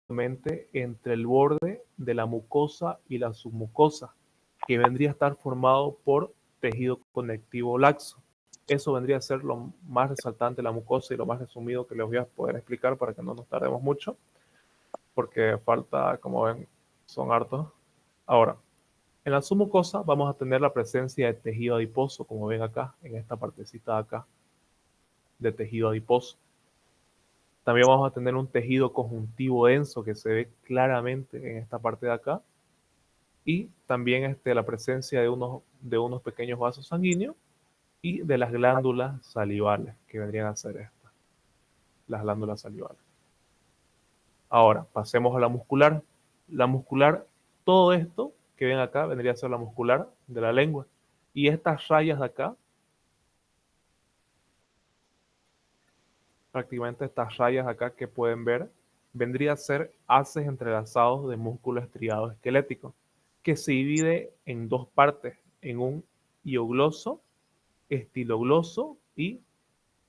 entre el borde de la mucosa y la submucosa, que vendría a estar formado por tejido conectivo laxo. Eso vendría a ser lo más resaltante de la mucosa y lo más resumido que les voy a poder explicar para que no nos tardemos mucho, porque falta, como ven, son hartos. Ahora, en la submucosa vamos a tener la presencia de tejido adiposo, como ven acá, en esta partecita de acá, de tejido adiposo. También vamos a tener un tejido conjuntivo denso que se ve claramente en esta parte de acá. Y también la presencia de unos pequeños vasos sanguíneos y de las glándulas salivales, que vendrían a ser estas, las glándulas salivales. Ahora, pasemos a la muscular. La muscular, todo esto que ven acá vendría a ser la muscular de la lengua. Y estas rayas de acá, prácticamente estas rayas acá que pueden ver, vendría a ser haces entrelazados de músculo estriado esquelético, que se divide en dos partes, en un hiogloso, estilogloso y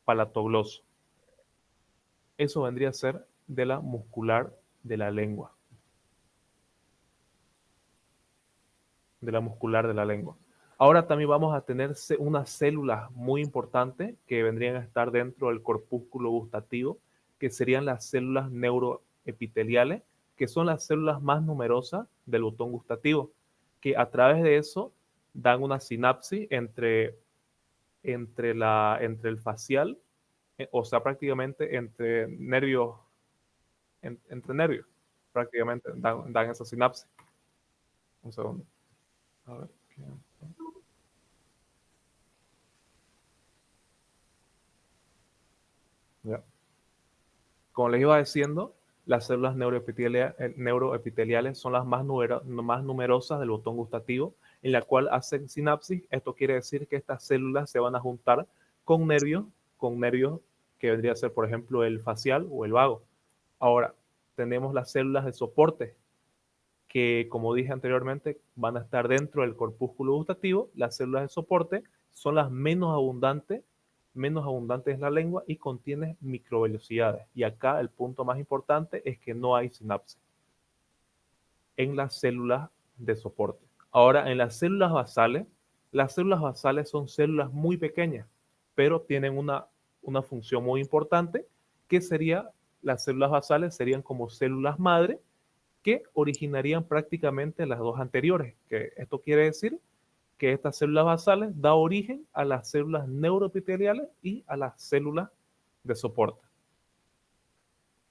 palatogloso. Eso vendría a ser de la muscular de la lengua. De la muscular de la lengua. Ahora también vamos a tener unas células muy importantes que vendrían a estar dentro del corpúsculo gustativo, que serían las células neuroepiteliales, que son las células más numerosas del botón gustativo, que a través de eso dan una sinapsis entre el facial, o sea, prácticamente entre nervios, entre nervios, prácticamente dan esa sinapsis. Un segundo. A ver. Ya. Como les iba diciendo, las células neuroepiteliales son las más numerosas del botón gustativo, en la cual hacen sinapsis. Esto quiere decir que estas células se van a juntar con nervios que vendría a ser, por ejemplo, el facial o el vago. Ahora, tenemos las células de soporte, que como dije anteriormente, van a estar dentro del corpúsculo gustativo. Las células de soporte son las menos abundantes en la lengua y contienen microvellosidades. Y acá el punto más importante es que no hay sinapsis en las células de soporte. Ahora, en las células basales son células muy pequeñas, pero tienen una función muy importante, que sería, las células basales serían como células madre que originarían prácticamente las dos anteriores. Que esto quiere decir que estas células basales da origen a las células neuroepiteliales y a las células de soporte.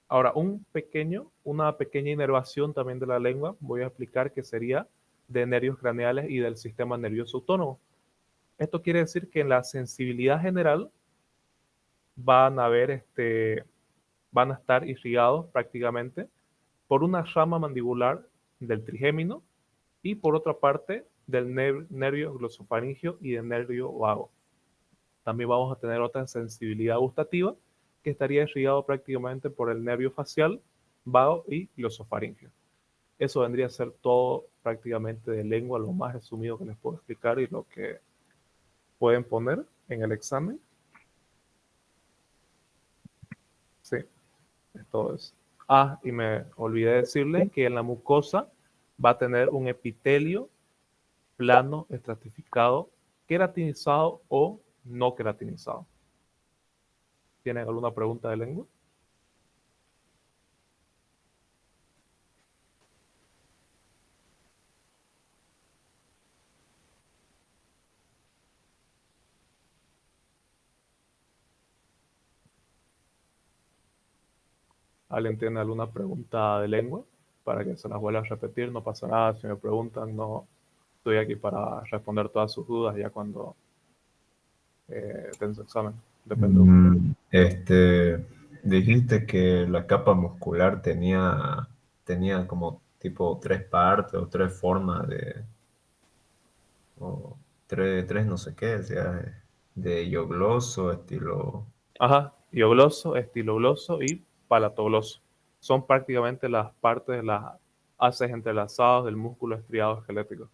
Ahora, una pequeña inervación también de la lengua, voy a explicar que sería de nervios craneales y del sistema nervioso autónomo. Esto quiere decir que en la sensibilidad general van a van a estar irrigados prácticamente por una rama mandibular del trigémino y por otra parte del nervio glosofaringeo y del nervio vago. También vamos a tener otra sensibilidad gustativa que estaría irrigado prácticamente por el nervio facial, vago y glosofaringeo. Eso vendría a ser todo prácticamente de lengua, lo más resumido que les puedo explicar y lo que pueden poner en el examen. Sí, es todo eso. Ah, y me olvidé decirles que en la mucosa va a tener un epitelio plano, estratificado, queratinizado o no queratinizado. ¿Tienen alguna pregunta de lengua? ¿Alguien tiene alguna pregunta de lengua? Para que se las vuelva a repetir, no pasa nada. Si me preguntan, no estoy aquí para responder todas sus dudas ya cuando den su examen. Depende de ustedes. Dijiste que la capa muscular tenía como tipo tres partes o tres formas o tres no sé qué, o sea, de yogloso, estilo. Ajá, hiogloso, estilogloso y palatogloso. Son prácticamente las partes de las haces entrelazadas del músculo estriado esquelético.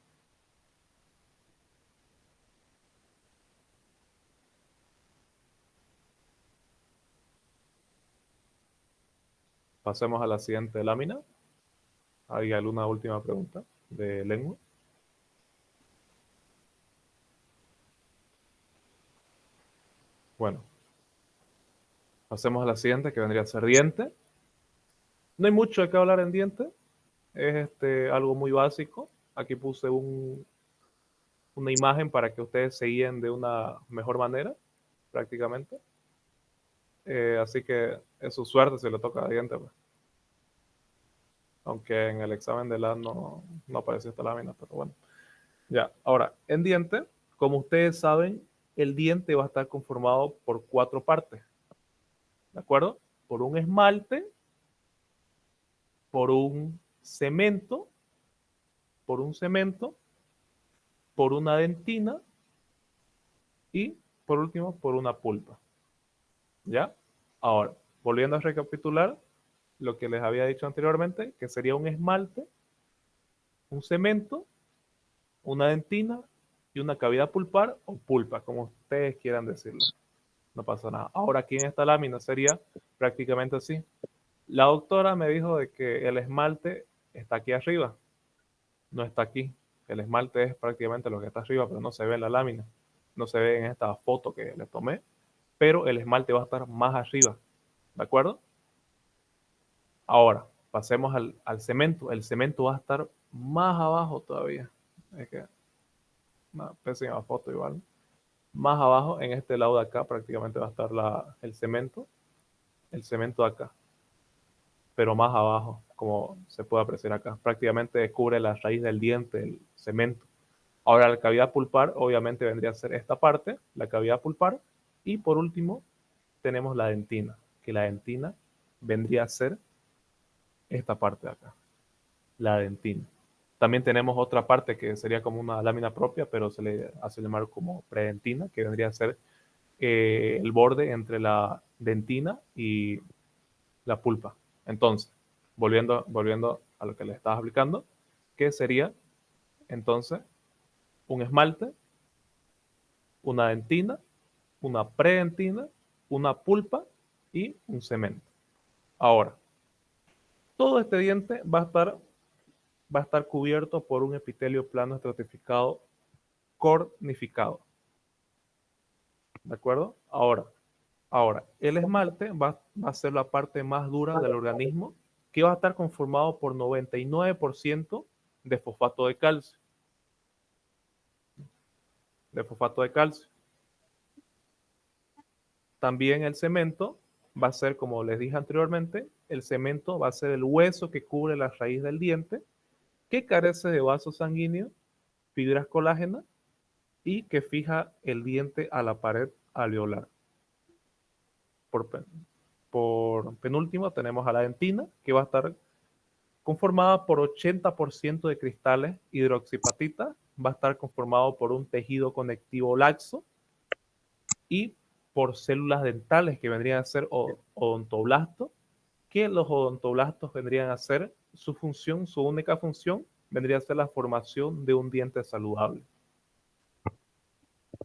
Pasemos a la siguiente lámina. ¿Hay alguna última pregunta de lengua? Bueno, pasemos a la siguiente, que vendría a ser diente. No hay mucho de qué hablar en diente. Es algo muy básico. Aquí puse una imagen para que ustedes se guíen de una mejor manera, prácticamente. Así que es su suerte si le toca a diente, pues. Aunque en el examen de la no apareció esta lámina, pero bueno. Ya, ahora, en diente, como ustedes saben, el diente va a estar conformado por 4 partes, ¿de acuerdo? Por un esmalte, por un cemento, por un cemento, por una dentina y, por último, por una pulpa. ¿Ya? Ahora, volviendo a recapitular lo que les había dicho anteriormente, que sería un esmalte, un cemento, una dentina y una cavidad pulpar o pulpa, como ustedes quieran decirlo. No pasa nada. Ahora aquí en esta lámina sería prácticamente así. La doctora me dijo de que el esmalte está aquí arriba, no está aquí. El esmalte es prácticamente lo que está arriba, pero no se ve en la lámina. No se ve en esta foto que le tomé, pero el esmalte va a estar más arriba. ¿De acuerdo? Ahora, pasemos al cemento. El cemento va a estar más abajo todavía. Es que una pésima foto igual. Más abajo, en este lado de acá, prácticamente va a estar el cemento. El cemento de acá. Pero más abajo, como se puede apreciar acá. Prácticamente cubre la raíz del diente, el cemento. Ahora, la cavidad pulpar, obviamente, vendría a ser esta parte, la cavidad pulpar. Y por último, tenemos la dentina, que la dentina vendría a ser esta parte de acá, la dentina. También tenemos otra parte que sería como una lámina propia, pero se le hace llamar como predentina, que vendría a ser el borde entre la dentina y la pulpa. Entonces, volviendo a lo que les estaba explicando, ¿qué sería entonces un esmalte, una dentina, una predentina, una pulpa y un cemento? Ahora, todo este diente va a estar cubierto por un epitelio plano estratificado cornificado. ¿De acuerdo? Ahora, el esmalte va a ser la parte más dura del organismo, que va a estar conformado por 99% de fosfato de calcio. De fosfato de calcio. También el cemento va a ser, como les dije anteriormente, el cemento va a ser el hueso que cubre la raíz del diente, que carece de vasos sanguíneos, fibras colágenas y que fija el diente a la pared alveolar. Por, por penúltimo tenemos a la dentina, que va a estar conformada por 80% de cristales hidroxipatita, va a estar conformado por un tejido conectivo laxo y por células dentales que vendrían a ser odontoblastos, que los odontoblastos vendrían a ser su función, su única función, vendría a ser la formación de un diente saludable.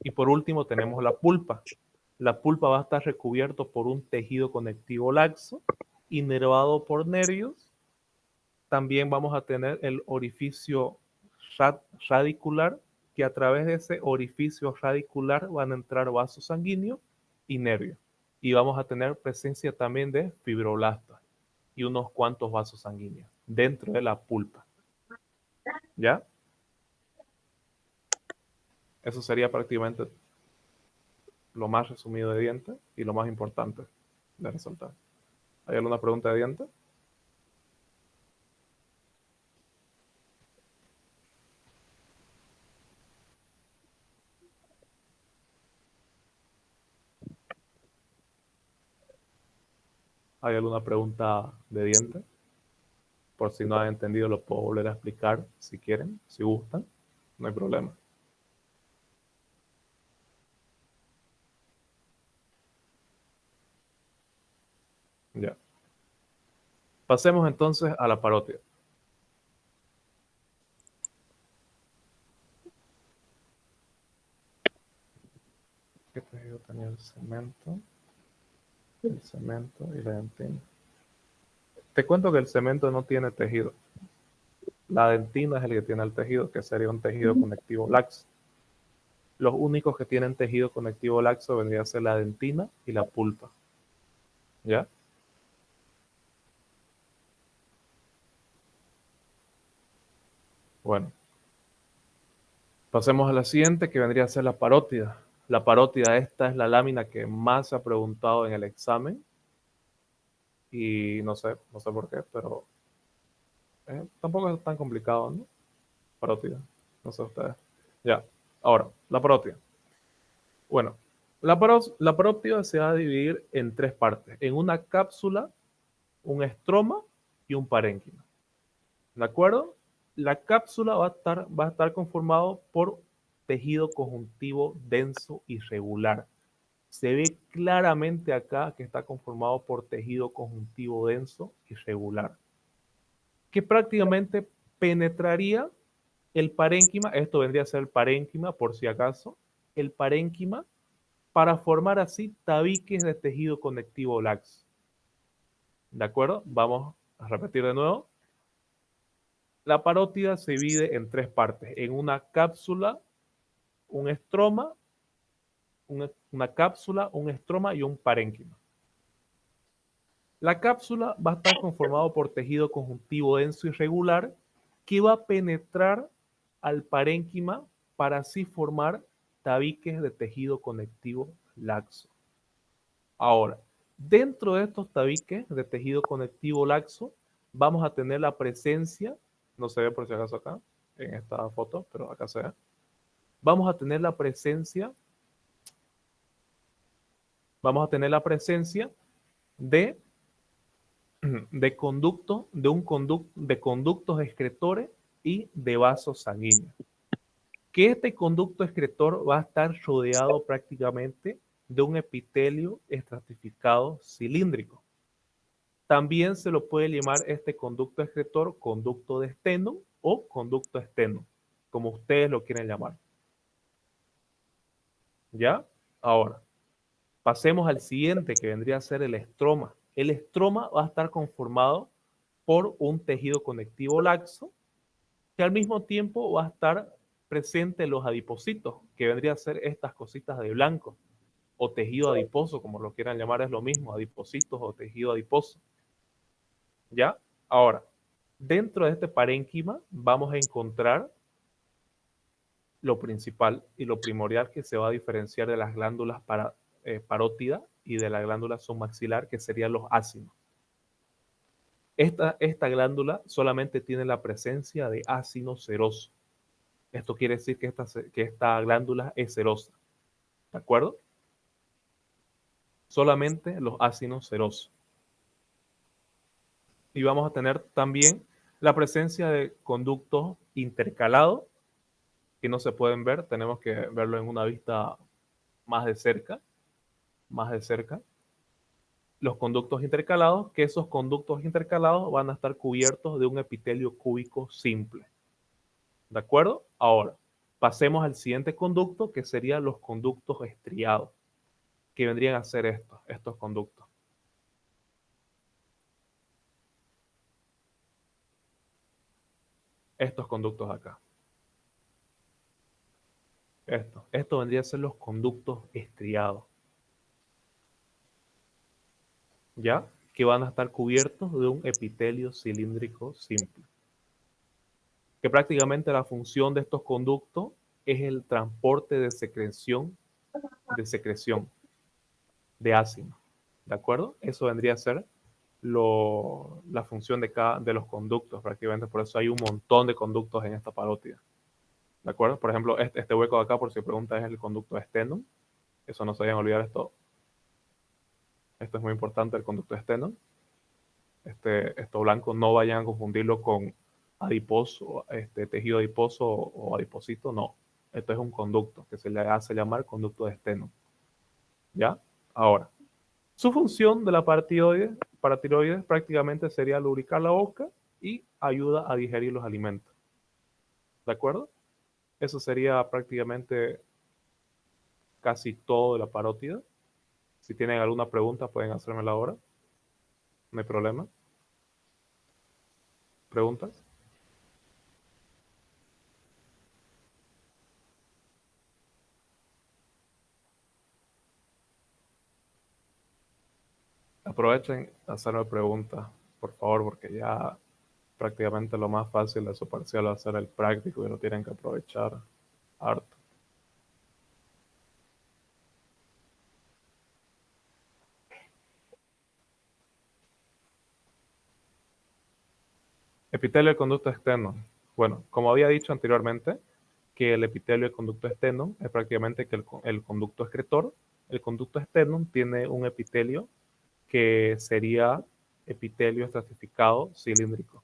Y por último tenemos la pulpa. La pulpa va a estar recubierto por un tejido conectivo laxo, inervado por nervios. También vamos a tener el orificio radicular, que a través de ese orificio radicular van a entrar vasos sanguíneos y nervios. Y vamos a tener presencia también de fibroblastos y unos cuantos vasos sanguíneos dentro de la pulpa. ¿Ya? Eso sería prácticamente lo más resumido de dientes y lo más importante de resaltar. ¿Hay alguna pregunta de dientes? ¿Hay alguna pregunta de dientes? Por si no han entendido, lo puedo volver a explicar si quieren, si gustan. No hay problema. Ya. Pasemos entonces a la parótida. ¿Qué tejido tenía el cemento y la dentina? Te cuento que el cemento no tiene tejido. La dentina es el que tiene el tejido, que sería un tejido conectivo laxo. Los únicos que tienen tejido conectivo laxo vendría a ser la dentina y la pulpa. ¿Ya? Bueno, pasemos a la siguiente, que vendría a ser la parótida. La parótida, esta es la lámina que más se ha preguntado en el examen. Y no sé por qué, pero tampoco es tan complicado, ¿no? Parótida, no sé ustedes. Ya, ahora, la parótida. Bueno, la parótida se va a dividir en tres partes, en una cápsula, un estroma y un parénquima. ¿De acuerdo? La cápsula va a estar conformado por tejido conjuntivo denso y regular. Se ve claramente acá que está conformado por tejido conjuntivo denso y regular, que prácticamente penetraría el parénquima. Esto vendría a ser el parénquima, por si acaso, el parénquima, para formar así tabiques de tejido conectivo laxo. ¿De acuerdo? Vamos a repetir de nuevo. La parótida se divide en tres partes, en una cápsula, un estroma, una cápsula, un estroma y un parénquima. La cápsula va a estar conformado por tejido conjuntivo denso y regular que va a penetrar al parénquima para así formar tabiques de tejido conectivo laxo. Ahora, dentro de estos tabiques de tejido conectivo laxo, vamos a tener la presencia, no se ve por si acaso acá, en esta foto, pero acá se ve. Vamos a tener la presencia, vamos a tener la presencia de, de conductos excretores y de vasos sanguíneos. Que este conducto excretor va a estar rodeado prácticamente de un epitelio estratificado cilíndrico. También se lo puede llamar este conducto excretor conducto de Steno o conducto externo, como ustedes lo quieren llamar. ¿Ya? Ahora, pasemos al siguiente, que vendría a ser el estroma. El estroma va a estar conformado por un tejido conectivo laxo, que al mismo tiempo va a estar presente en los adipocitos, que vendría a ser estas cositas de blanco, o tejido adiposo, como lo quieran llamar, es lo mismo, adipocitos o tejido adiposo. ¿Ya? Ahora, dentro de este parénquima vamos a encontrar lo principal y lo primordial que se va a diferenciar de las glándulas parótida y de la glándula submaxilar, que serían los ácidos. Esta glándula solamente tiene la presencia de ácido seroso. Esto quiere decir que esta glándula es serosa. ¿De acuerdo? Solamente los ácidos serosos. Y vamos a tener también la presencia de conductos intercalados que no se pueden ver. Tenemos que verlo en una vista más de cerca. Más de cerca. Los conductos intercalados, que esos conductos intercalados van a estar cubiertos de un epitelio cúbico simple. ¿De acuerdo? Ahora, pasemos al siguiente conducto, que serían los conductos estriados, que vendrían a ser estos conductos. Estos conductos acá. Esto vendría a ser los conductos estriados. ¿Ya? Que van a estar cubiertos de un epitelio cilíndrico simple. Que prácticamente la función de estos conductos es el transporte de secreción de ácido. ¿De acuerdo? Eso vendría a ser la función de los conductos prácticamente. Por eso hay un montón de conductos en esta parótida. ¿De acuerdo? Por ejemplo, este hueco de acá, por si pregunta, es el conducto externo. Eso no se vayan a olvidar esto. Esto es muy importante, el conducto externo. Esto blanco no vayan a confundirlo con adiposo, tejido adiposo o adiposito, no. Esto es un conducto que se le hace llamar conducto de esteno. ¿Ya? Ahora, su función de la paratiroides prácticamente sería lubricar la boca y ayuda a digerir los alimentos. ¿De acuerdo? Eso sería prácticamente casi todo de la parótida. Si tienen alguna pregunta pueden hacérmela ahora. No hay problema. ¿Preguntas? Aprovechen a hacerme preguntas, por favor, porque ya prácticamente lo más fácil de su parcial va a ser el práctico y lo tienen que aprovechar harto. Epitelio del conducto externo. Bueno, como había dicho anteriormente, que el epitelio del conducto externo es prácticamente que el conducto excretor. El conducto externo tiene un epitelio que sería epitelio estratificado cilíndrico.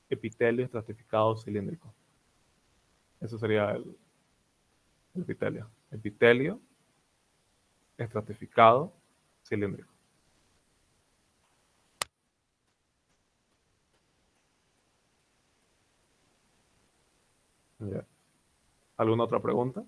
Epitelio estratificado cilíndrico. Eso sería el epitelio. Epitelio estratificado cilíndrico. Ya. ¿Alguna otra pregunta?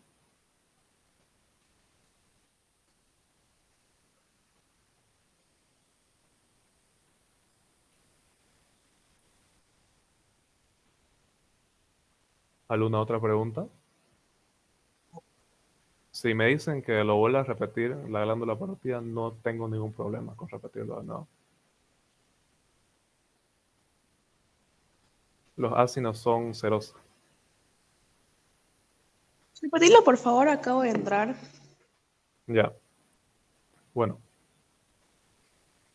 ¿Alguna otra pregunta? Si me dicen que lo vuelva a repetir, la glándula parótida, no tengo ningún problema con repetirlo de nuevo. Los ácidos son cerosos. Repetilo, por favor, acabo de entrar. Ya. Bueno.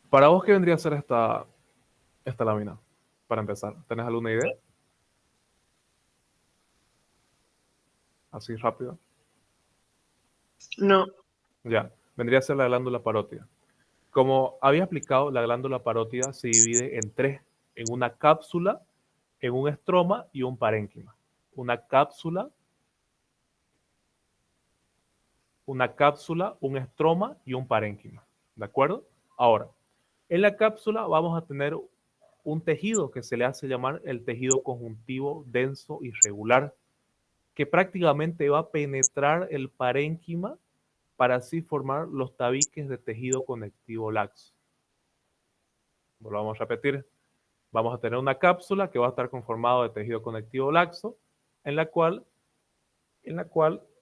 ¿Para vos qué vendría a ser esta lámina? Para empezar, ¿tenés alguna idea? Así rápido. No. Ya. Vendría a ser la glándula parótida. Como había explicado, la glándula parótida se divide en tres, en una cápsula, en un estroma y un parénquima. Una cápsula, un estroma y un parénquima. ¿De acuerdo? Ahora, en la cápsula vamos a tener un tejido que se le hace llamar el tejido conjuntivo denso irregular, que prácticamente va a penetrar el parénquima para así formar los tabiques de tejido conectivo laxo. Volvamos a repetir. Vamos a tener una cápsula que va a estar conformada de tejido conectivo laxo, en la cual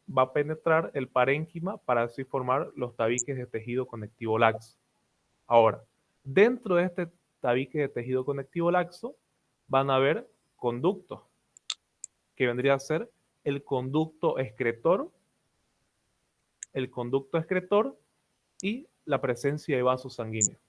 va a penetrar el parénquima para así formar los tabiques de tejido conectivo laxo. Ahora, dentro de este tabique de tejido conectivo laxo van a haber conductos, que vendría a ser el conducto excretor y la presencia de vasos sanguíneos.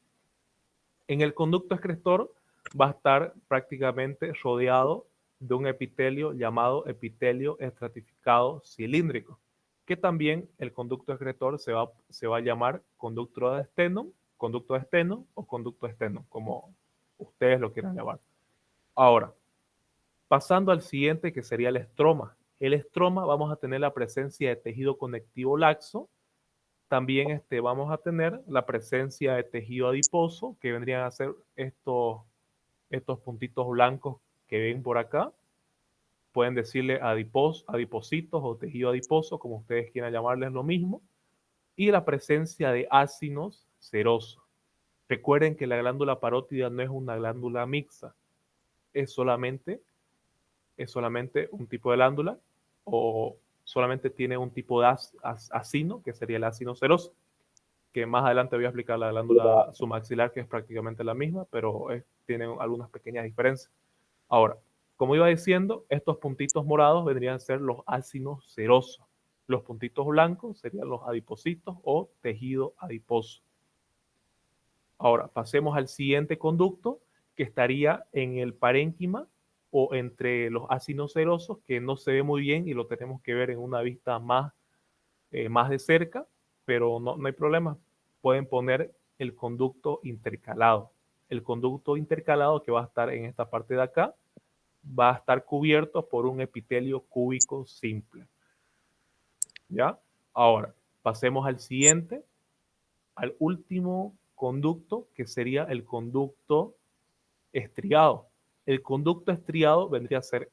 En el conducto excretor va a estar prácticamente rodeado de un epitelio llamado epitelio estratificado cilíndrico, que también el conducto excretor se va a llamar conducto de esteno o conducto esteno, como ustedes lo quieran llamar. Ahora, pasando al siguiente, que sería el estroma. El estroma vamos a tener la presencia de tejido conectivo laxo. También vamos a tener la presencia de tejido adiposo, que vendrían a ser estos puntitos blancos que ven por acá. Pueden decirle adipositos o tejido adiposo, como ustedes quieran llamarles, lo mismo. Y la presencia de ácidos serosos. Recuerden que la glándula parótida no es una glándula mixta, es solamente un tipo de glándula, o solamente tiene un tipo de acino, que sería el ácido seroso, que más adelante voy a explicar la glándula submaxilar, que es prácticamente la misma, pero tiene algunas pequeñas diferencias. Ahora, como iba diciendo, estos puntitos morados vendrían a ser los ácidos serosos. Los puntitos blancos serían los adipocitos o tejido adiposo. Ahora, pasemos al siguiente conducto, que estaría en el parénquima o entre los ácidos serosos, que no se ve muy bien y lo tenemos que ver en una vista más de cerca, pero no hay problema. Pueden poner el conducto intercalado. El conducto intercalado, que va a estar en esta parte de acá, va a estar cubierto por un epitelio cúbico simple. ¿Ya? Ahora, pasemos al siguiente, al último conducto, que sería el conducto estriado. El conducto estriado vendría a ser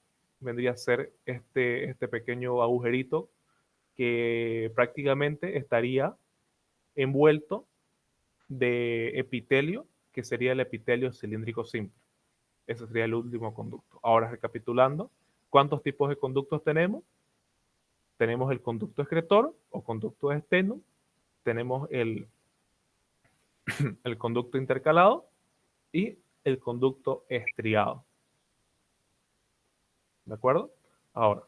este pequeño agujerito que prácticamente estaría envuelto de epitelio, que sería el epitelio cilíndrico simple. Ese sería el último conducto. Ahora, recapitulando, ¿cuántos tipos de conductos tenemos? Tenemos el conducto excretor o conducto externo, tenemos el conducto intercalado y el conducto estriado. ¿De acuerdo? Ahora,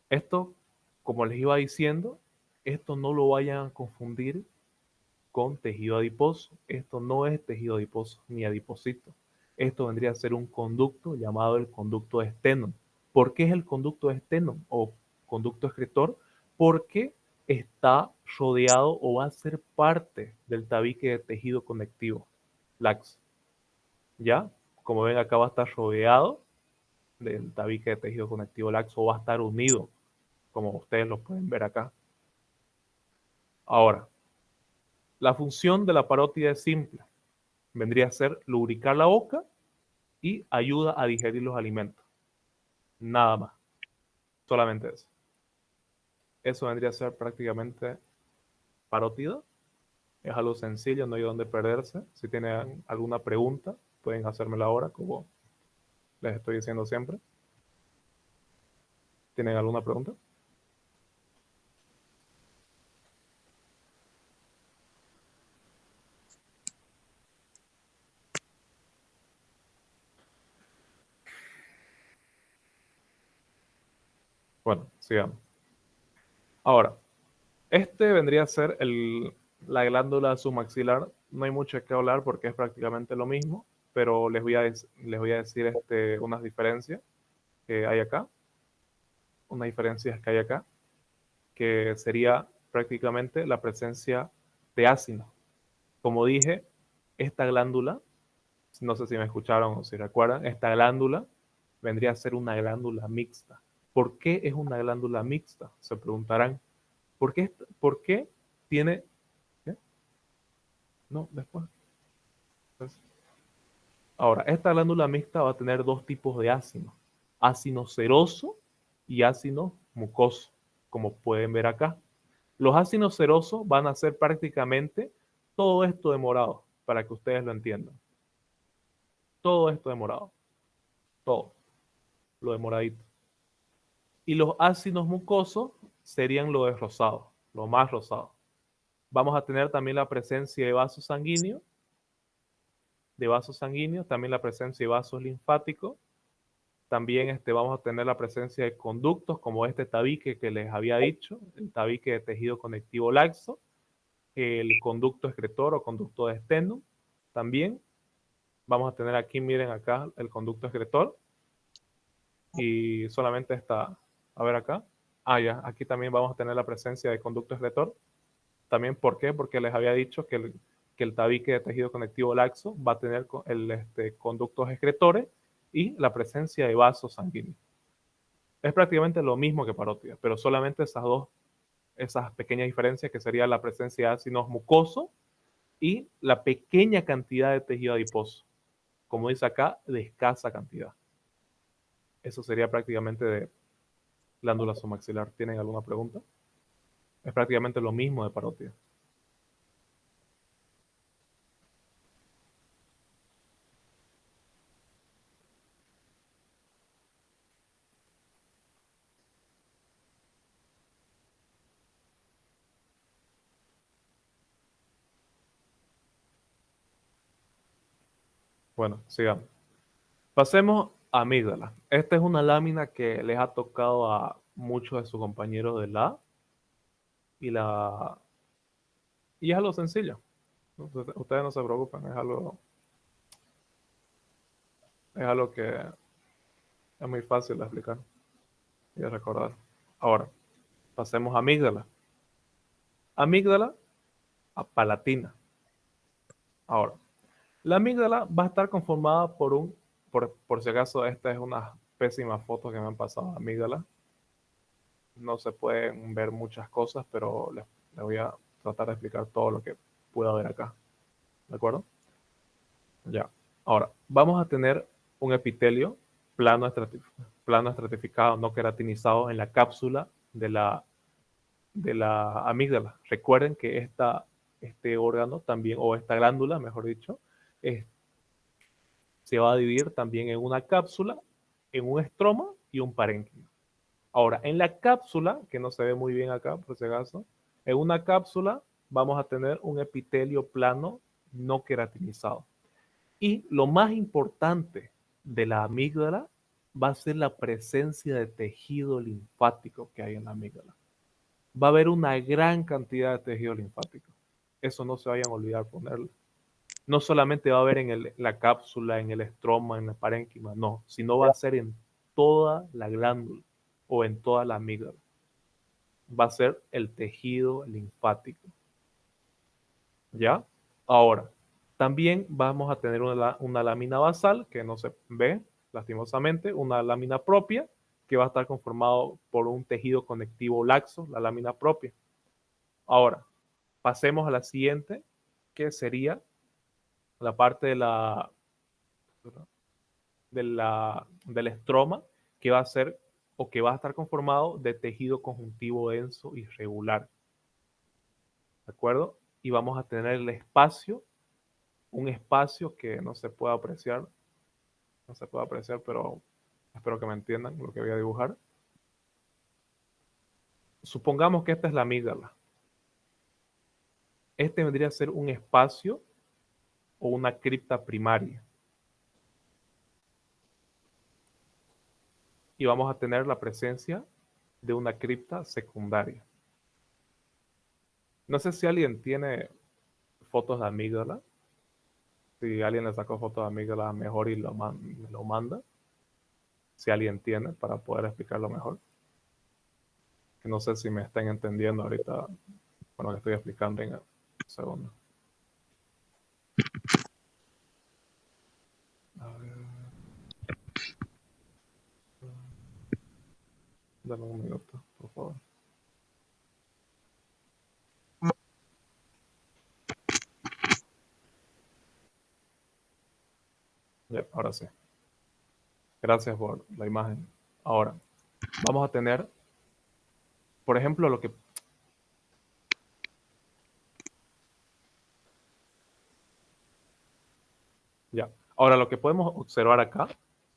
esto, como les iba diciendo, esto no lo vayan a confundir con tejido adiposo. Esto no es tejido adiposo ni adiposito. Esto vendría a ser un conducto llamado el conducto externo. ¿Por qué es el conducto externo o conducto excretor? Porque está rodeado o va a ser parte del tabique de tejido conectivo laxo. ¿Ya? Como ven, acá va a estar rodeado del tabique de tejido conectivo laxo, o va a estar unido, como ustedes lo pueden ver acá. Ahora, la función de la parótida es simple. Vendría a ser lubricar la boca y ayuda a digerir los alimentos. Nada más. Solamente eso. Eso vendría a ser prácticamente parótida. Es algo sencillo, no hay donde perderse. Si tienen alguna pregunta, pueden hacérmela ahora, como les estoy diciendo siempre. ¿Tienen alguna pregunta? Bueno, sigamos. Ahora, este vendría a ser la glándula submaxilar. No hay mucho que hablar porque es prácticamente lo mismo, pero les voy a decir unas diferencias que hay acá. Unas diferencias que hay acá, que sería prácticamente la presencia de ácido. Como dije, esta glándula, no sé si me escucharon o si recuerdan, esta glándula vendría a ser una glándula mixta. ¿Por qué es una glándula mixta? Se preguntarán. ¿Por qué tiene... ¿qué? No, después. Pues, ahora, esta glándula mixta va a tener dos tipos de ácido. Ácido seroso y ácido mucoso, como pueden ver acá. Los ácidos serosos van a ser prácticamente todo esto de morado, para que ustedes lo entiendan. Todo esto de morado. Todo. Lo de moradito. Y los ácidos mucosos serían lo de rosado, lo más rosado. Vamos a tener también la presencia de vasos sanguíneos, también la presencia de vasos linfáticos. También vamos a tener la presencia de conductos como este tabique que les había dicho, el tabique de tejido conectivo laxo, el conducto excretor o conducto de sternum. También vamos a tener aquí, miren acá, el conducto excretor. Y solamente está, a ver acá. Ah, ya, aquí también vamos a tener la presencia de conducto excretor. También, ¿por qué? Porque les había dicho que el tabique de tejido conectivo laxo va a tener conductos excretores y la presencia de vasos sanguíneos. Es prácticamente lo mismo que parótida, pero solamente esas pequeñas diferencias, que sería la presencia de ácidos mucosos y la pequeña cantidad de tejido adiposo. Como dice acá, de escasa cantidad. Eso sería prácticamente de glándula submaxilar. ¿Tienen alguna pregunta? Es prácticamente lo mismo de parótida. Bueno, sigamos. Pasemos a amígdala. Esta es una lámina que les ha tocado a muchos de sus compañeros de la y la y es algo sencillo. Ustedes no se preocupen, es algo que es muy fácil de explicar y de recordar. Ahora, pasemos a amígdala. Amígdala a palatina. Ahora, la amígdala va a estar conformada por si acaso, esta es una pésima foto que me han pasado de amígdala. No se pueden ver muchas cosas, pero les voy a tratar de explicar todo lo que pueda ver acá. ¿De acuerdo? Ya. Ahora, vamos a tener un epitelio plano estratificado, no queratinizado en la cápsula de la amígdala. Recuerden que este órgano también, o esta glándula, mejor dicho, se va a dividir también en una cápsula, en un estroma y un parénquima. Ahora, en la cápsula, que no se ve muy bien acá, por si acaso, en una cápsula vamos a tener un epitelio plano no queratinizado. Y lo más importante de la amígdala va a ser la presencia de tejido linfático que hay en la amígdala. Va a haber una gran cantidad de tejido linfático. Eso no se vayan a olvidar ponerlo. No solamente va a haber en la cápsula, en el estroma, en la parénquima, no, sino va a ser en toda la glándula o en toda la amígdala. Va a ser el tejido linfático. ¿Ya? Ahora, también vamos a tener una lámina basal que no se ve, lastimosamente, una lámina propia que va a estar conformado por un tejido conectivo laxo, la lámina propia. Ahora, pasemos a la siguiente, que sería la parte del estroma, que va a ser o que va a estar conformado de tejido conjuntivo denso y regular. ¿De acuerdo? Y vamos a tener el espacio, un espacio que no se puede apreciar, pero espero que me entiendan lo que voy a dibujar. Supongamos que esta es la amígdala. Este vendría a ser un espacio o una cripta primaria. Y vamos a tener la presencia de una cripta secundaria. No sé si alguien tiene fotos de amígdala. Si alguien le sacó fotos de amígdala, mejor y me lo manda. Si alguien tiene, para poder explicarlo mejor. Que no sé si me están entendiendo ahorita, bueno, que estoy explicando en un segundo. A ver. Dame un minuto, por favor. Ya, ahora sí. Gracias por la imagen. Ahora, vamos a tener, por ejemplo, lo que... Ya. Ahora, lo que podemos observar acá,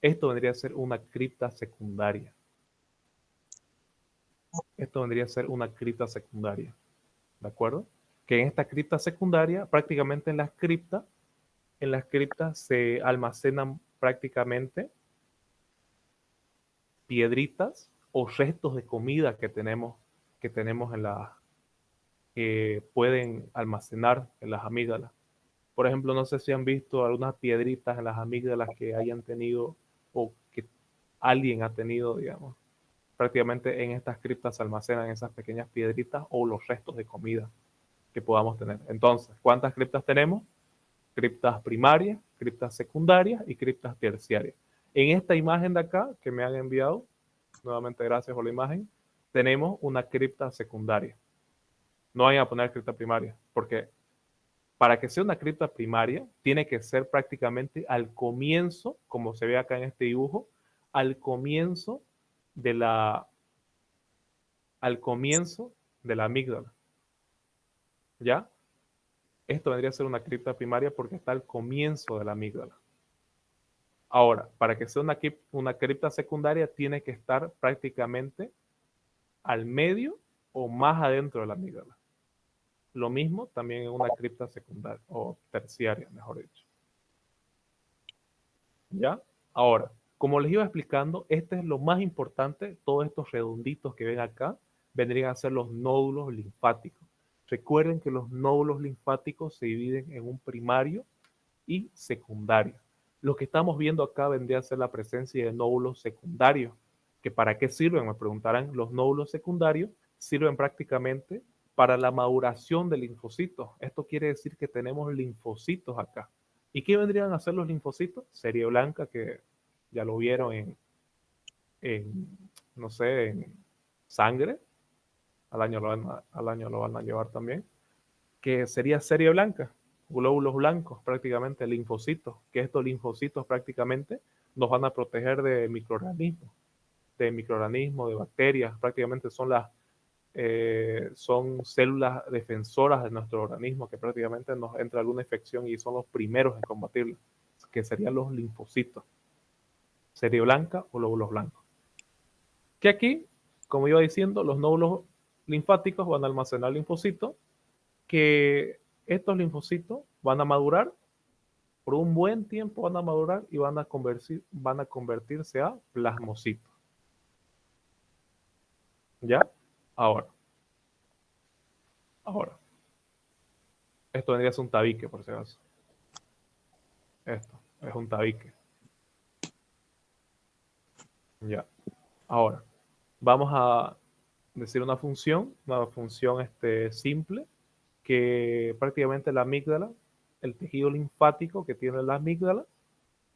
esto vendría a ser una cripta secundaria. Esto vendría a ser una cripta secundaria. ¿De acuerdo? Que en esta cripta secundaria, prácticamente en las criptas se almacenan prácticamente piedritas o restos de comida que tenemos en que pueden almacenar en las amígdalas. Por ejemplo, no sé si han visto algunas piedritas en las amígdalas que hayan tenido o que alguien ha tenido, digamos. Prácticamente en estas criptas se almacenan esas pequeñas piedritas o los restos de comida que podamos tener. Entonces, ¿cuántas criptas tenemos? Criptas primarias, criptas secundarias y criptas terciarias. En esta imagen de acá que me han enviado, nuevamente gracias por la imagen, tenemos una cripta secundaria. No vayan a poner cripta primaria, porque para que sea una cripta primaria, tiene que ser prácticamente al comienzo, como se ve acá en este dibujo, al comienzo de la amígdala. ¿Ya? Esto vendría a ser una cripta primaria porque está al comienzo de la amígdala. Ahora, para que sea una cripta secundaria, tiene que estar prácticamente al medio o más adentro de la amígdala. Lo mismo también en una cripta secundaria o terciaria, mejor dicho. ¿Ya? Ahora, como les iba explicando, este es lo más importante. Todos estos redonditos que ven acá vendrían a ser los nódulos linfáticos. Recuerden que los nódulos linfáticos se dividen en un primario y secundario. Lo que estamos viendo acá vendría a ser la presencia de nódulos secundarios. ¿Que para qué sirven? Me preguntarán. Los nódulos secundarios sirven prácticamente para la maduración de linfocitos. Esto quiere decir que tenemos linfocitos acá. ¿Y qué vendrían a ser los linfocitos? Serie blanca, que ya lo vieron no sé, en sangre. Al año lo van a llevar también. Que sería serie blanca, glóbulos blancos, prácticamente linfocitos, que estos linfocitos prácticamente nos van a proteger de microorganismos, de bacterias, prácticamente son células defensoras de nuestro organismo que prácticamente nos entra alguna infección y son los primeros en combatirla. que serían los linfocitos, serie blanca o glóbulos blancos. Que aquí, como iba diciendo, los nódulos linfáticos van a almacenar linfocitos, que estos linfocitos van a madurar, por un buen tiempo van a madurar y van a convertirse a plasmocitos. ¿Ya? Ahora. Esto vendría a ser un tabique, por si acaso. Esto es un tabique. Ya. Ahora, vamos a decir una función simple, que prácticamente la amígdala, el tejido linfático que tiene la amígdala,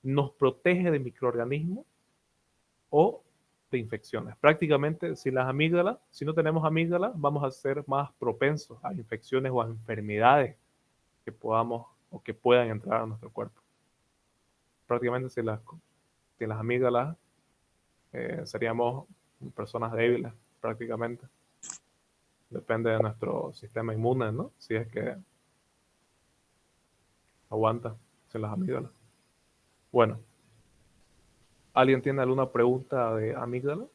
nos protege de microorganismos o de infecciones. Prácticamente, si no tenemos amígdala, vamos a ser más propensos a infecciones o a enfermedades que podamos o que puedan entrar a nuestro cuerpo. Prácticamente, si las amígdalas, seríamos personas débiles, prácticamente. Depende de nuestro sistema inmune, ¿no? Si es que aguanta sin las amígdalas. Bueno, ¿alguien tiene alguna pregunta de amígdala?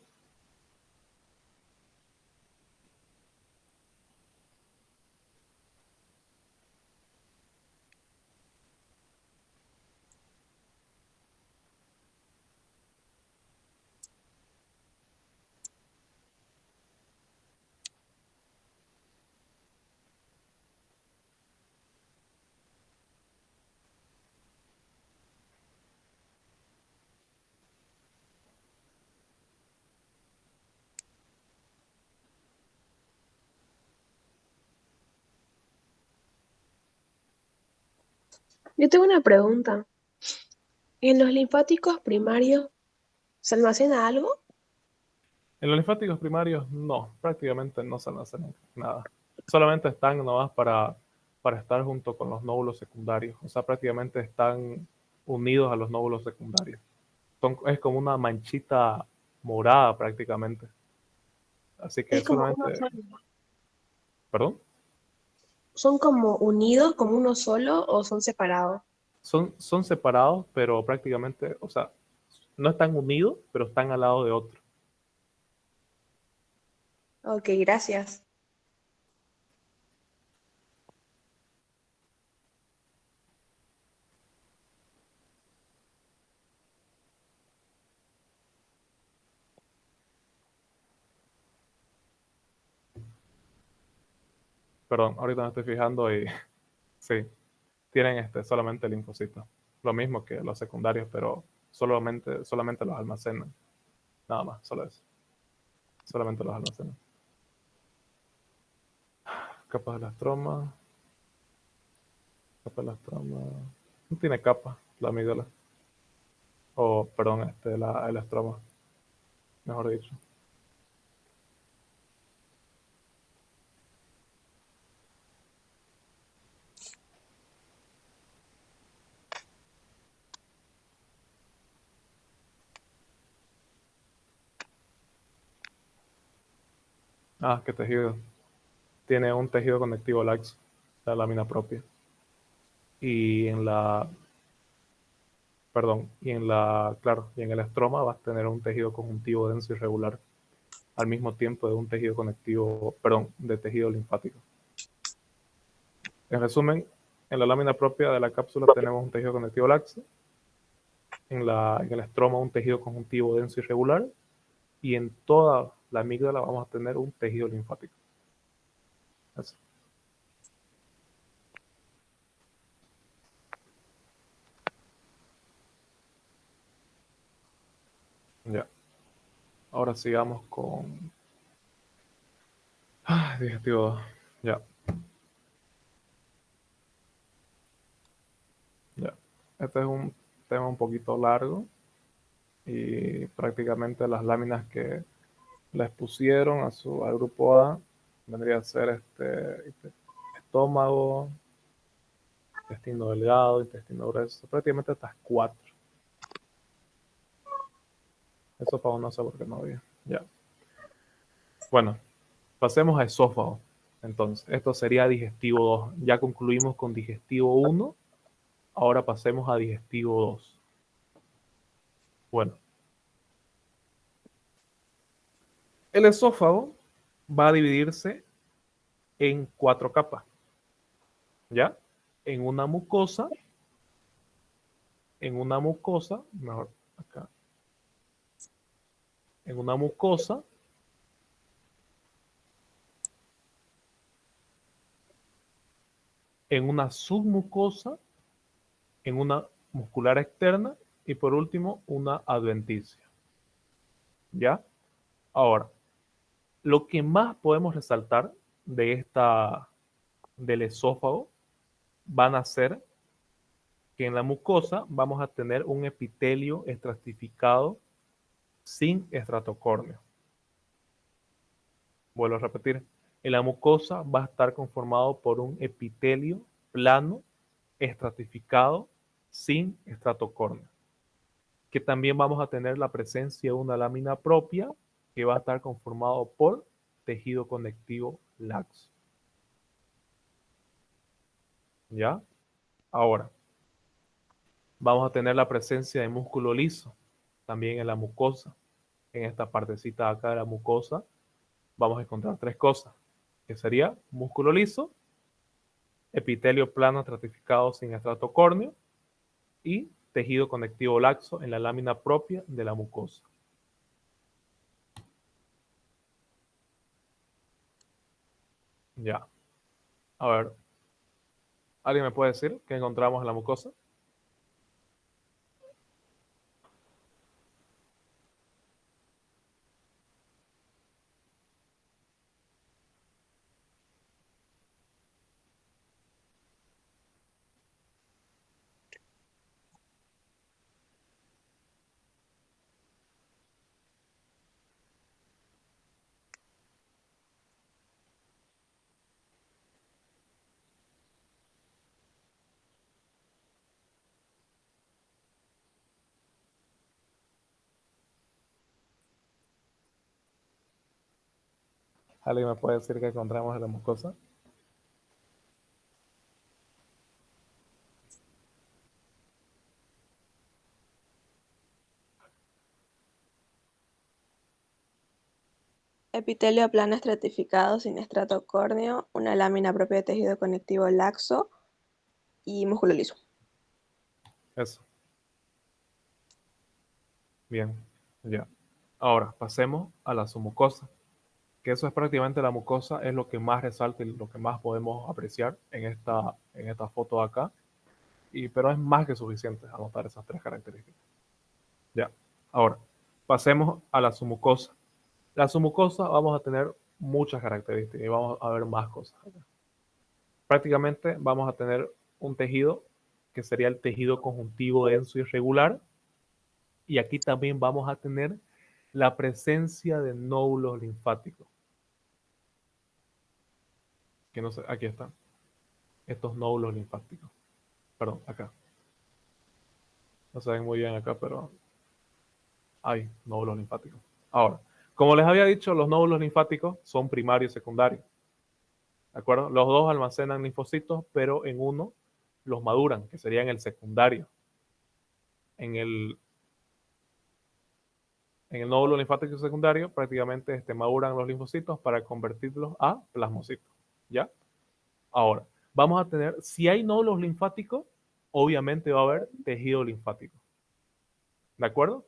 Yo tengo una pregunta. ¿En los linfáticos primarios se almacena algo? En los linfáticos primarios, no, prácticamente no se almacenan nada. Solamente están nomás para estar junto con los nódulos secundarios. O sea, prácticamente están unidos a los nódulos secundarios. Es como una manchita morada prácticamente. Así que Es como uno solamente, solo. perdón, ¿Son como unidos, como uno solo o son separados? son separados, pero prácticamente, o sea, no están unidos, pero están al lado de otro. Ok, gracias. Perdón, ahorita me estoy fijando y sí, tienen solamente linfocitos. Lo mismo que los secundarios, pero solamente los almacenan. Nada más, solo eso. Solamente los almacenan. Capas de la estroma. Capa de la estroma. No tiene capa la amígdala. O, perdón, el estroma, mejor dicho. Ah, ¿qué tejido? Tiene un tejido conectivo laxo, la lámina propia. Y y en el estroma vas a tener un tejido conjuntivo denso y regular, al mismo tiempo de un tejido conectivo, perdón, de tejido linfático. En resumen, en la lámina propia de la cápsula tenemos un tejido conectivo laxo, en el estroma un tejido conjuntivo denso y regular, y en toda la amígdala vamos a tener un tejido linfático. Eso. Ya. Ahora sigamos con digestivo 2. Ya. Ya. Este es un tema un poquito largo y prácticamente las láminas que les pusieron al grupo A vendría a ser estómago, intestino delgado, intestino grueso, prácticamente estas 4. Esófago no sé por qué no había. Ya. Bueno, pasemos a esófago. Entonces, esto sería digestivo 2. Ya concluimos con digestivo 1. Ahora pasemos a digestivo 2. Bueno, el esófago va a dividirse en 4 capas, ¿ya? En una mucosa, mejor acá, en una mucosa, en una submucosa, en una muscular externa y por último una adventicia, ¿ya? Ahora, lo que más podemos resaltar del esófago van a ser que en la mucosa vamos a tener un epitelio estratificado sin estratocornio. Vuelvo a repetir, en la mucosa va a estar conformado por un epitelio plano estratificado sin estratocornio, que también vamos a tener la presencia de una lámina propia que va a estar conformado por tejido conectivo laxo. ¿Ya? Ahora, vamos a tener la presencia de músculo liso también en la mucosa. En esta partecita de acá de la mucosa vamos a encontrar 3 cosas, que sería músculo liso, epitelio plano estratificado sin estrato córneo y tejido conectivo laxo en la lámina propia de la mucosa. Ya. A ver, ¿alguien me puede decir qué encontramos en la mucosa? ¿Alguien me puede decir qué encontramos en la mucosa? Epitelio plano estratificado sin estrato córneo, una lámina propia de tejido conectivo laxo y músculo liso. Eso. Bien, ya. Ahora, pasemos a la submucosa, que eso es prácticamente la mucosa, es lo que más resalta y lo que más podemos apreciar en esta foto de acá, pero es más que suficiente anotar esas 3 características. Ya. Ahora, pasemos a la submucosa. La submucosa vamos a tener muchas características y vamos a ver más cosas acá. Prácticamente vamos a tener un tejido que sería el tejido conjuntivo denso y irregular, y aquí también vamos a tener la presencia de nódulos linfáticos. Que no sé, aquí están. Estos nódulos linfáticos. Perdón, acá. No se ven muy bien acá, pero hay nódulos linfáticos. Ahora, como les había dicho, los nódulos linfáticos son primarios y secundarios. ¿De acuerdo? Los dos almacenan linfocitos, pero en uno los maduran, que sería en el secundario. En el nódulo linfático secundario prácticamente maduran los linfocitos para convertirlos a plasmocitos. ¿Ya? Ahora, vamos a tener, si hay nódulos linfáticos, obviamente va a haber tejido linfático. ¿De acuerdo?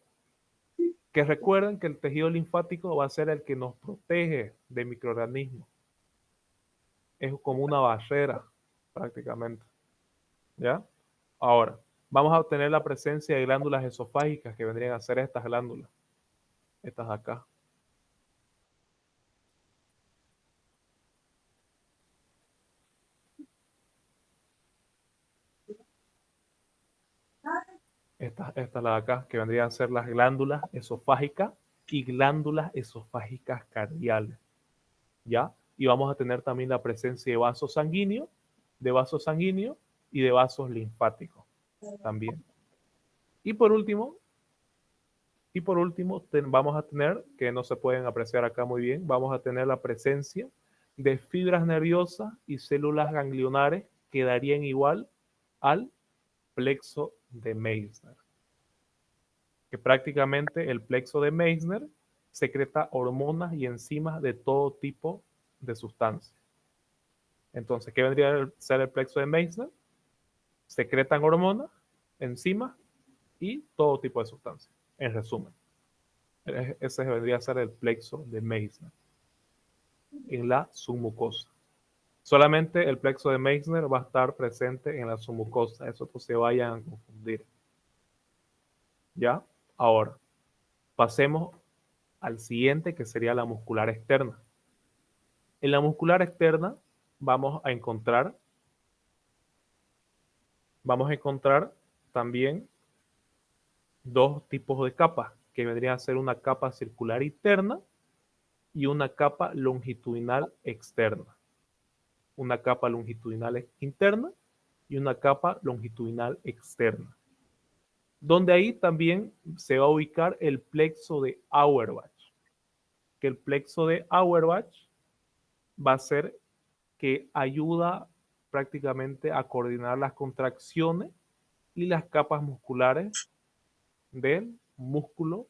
Que recuerden que el tejido linfático va a ser el que nos protege de microorganismos. Es como una barrera, prácticamente. ¿Ya? Ahora, vamos a obtener la presencia de glándulas esofágicas, que vendrían a ser estas glándulas. Estas de acá. Esta la de acá, que vendrían a ser las glándulas esofágicas y glándulas esofágicas cardiales. ¿Ya? Y vamos a tener también la presencia de vasos sanguíneos y de vasos linfáticos también. Y por último, vamos a tener, que no se pueden apreciar acá muy bien, vamos a tener la presencia de fibras nerviosas y células ganglionares que darían igual al plexo de Meissner, que prácticamente el plexo de Meissner secreta hormonas y enzimas de todo tipo de sustancias. Entonces, ¿qué vendría a ser el plexo de Meissner? Secretan hormonas, enzimas y todo tipo de sustancias. En resumen, ese vendría a ser el plexo de Meissner en la submucosa. Solamente el plexo de Meissner va a estar presente en la submucosa. Eso no se vayan a confundir. ¿Ya? Ahora, pasemos al siguiente, que sería la muscular externa. En la muscular externa vamos a encontrar también dos tipos de capas, que vendrían a ser una capa circular interna y una capa longitudinal externa. Una capa longitudinal interna y una capa longitudinal externa. Donde ahí también se va a ubicar el plexo de Auerbach, que el plexo de Auerbach va a ser que ayuda prácticamente a coordinar las contracciones y las capas musculares del músculo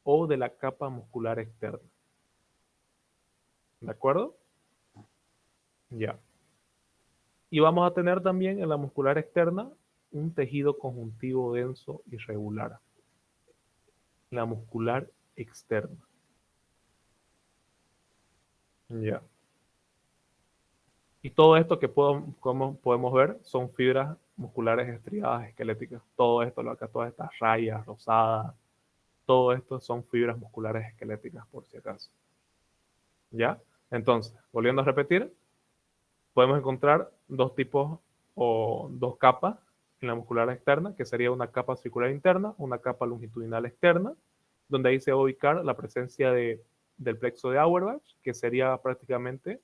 o de la capa muscular externa. ¿De acuerdo? Ya. Y vamos a tener también en la muscular externa un tejido conjuntivo denso y regular. La muscular externa. Ya. Y todo esto que como podemos ver son fibras musculares estriadas esqueléticas. Todo esto, lo acá, todas estas rayas rosadas, todo esto son fibras musculares esqueléticas, por si acaso. ¿Ya? Entonces, volviendo a repetir, podemos encontrar dos tipos o dos capas en la muscular externa, que sería una capa circular interna, una capa longitudinal externa, donde ahí se va a ubicar la presencia del plexo de Auerbach, que sería prácticamente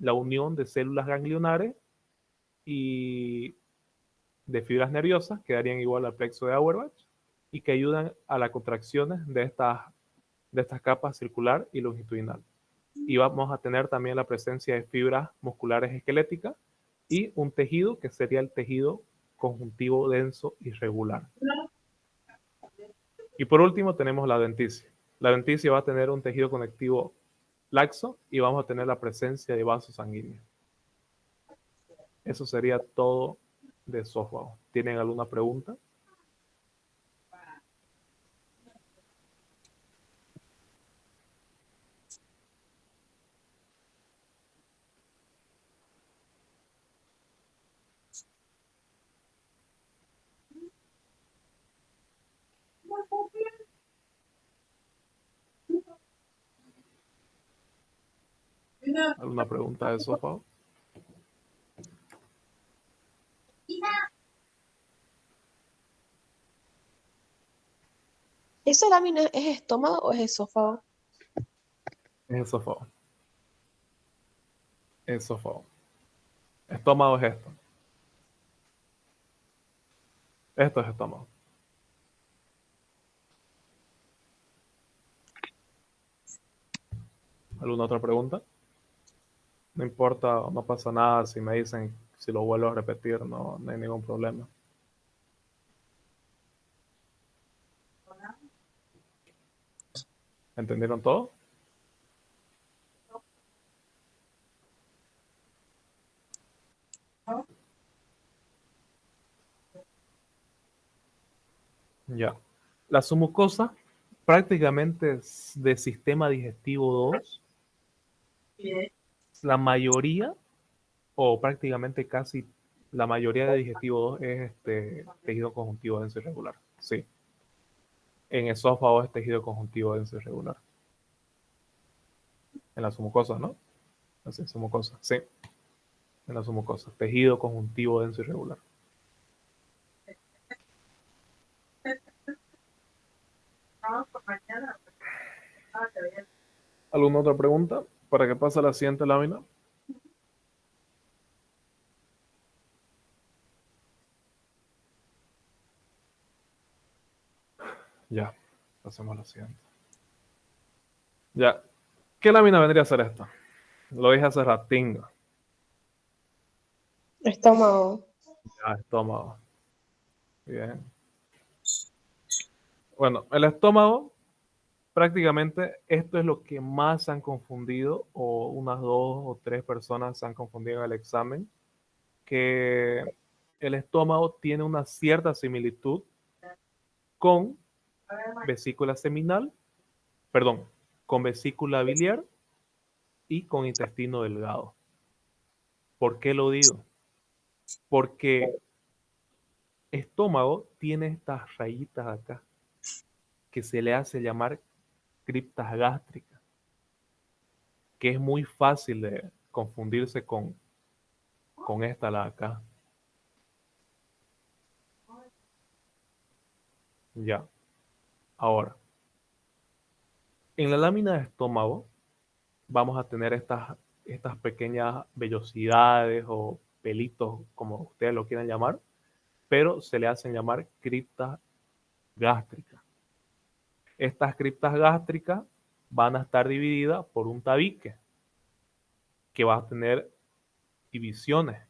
la unión de células ganglionares y de fibras nerviosas, que darían igual al plexo de Auerbach, y que ayudan a las contracciones de estas capas circular y longitudinal. Y vamos a tener también la presencia de fibras musculares esqueléticas y un tejido que sería el tejido conjuntivo denso y regular. Y por último tenemos la denticia. La denticia va a tener un tejido conectivo laxo y vamos a tener la presencia de vasos sanguíneos. Eso sería todo de esófago. ¿Tienen alguna pregunta? ¿Alguna pregunta de esófago? ¿Esa lámina es estómago o es esófago? Es esófago. Esófago. Estómago es esto. Esto es estómago. ¿Alguna otra pregunta? No importa, no pasa nada si me dicen, si lo vuelvo a repetir, no hay ningún problema. ¿Entendieron todo? Ya. La submucosa prácticamente es de sistema digestivo 2. La mayoría, o prácticamente casi la mayoría de digestivo 2 es tejido conjuntivo denso irregular. Sí. En esófago es tejido conjuntivo denso irregular. En la submucosa, ¿no? Así, submucosa, sí. En la submucosa. Tejido conjuntivo denso irregular. ¿Alguna otra pregunta para que pase a la siguiente lámina? Ya, pasemos a la siguiente. Ya, ¿qué lámina vendría a ser esta? Lo dije hace ratingo. Estómago. Ya, estómago. Bien. Bueno, el estómago, prácticamente esto es lo que más se han confundido, o unas 2 o 3 personas se han confundido en el examen, que el estómago tiene una cierta similitud con vesícula seminal, perdón, con vesícula biliar y con intestino delgado. ¿Por qué lo digo? Porque estómago tiene estas rayitas acá que se le hace llamar criptas gástricas, que es muy fácil de confundirse con esta la de acá. Ya. Ahora, en la lámina de estómago vamos a tener estas pequeñas vellosidades o pelitos, como ustedes lo quieran llamar, pero se le hacen llamar criptas gástricas. Estas criptas gástricas van a estar divididas por un tabique que va a tener divisiones,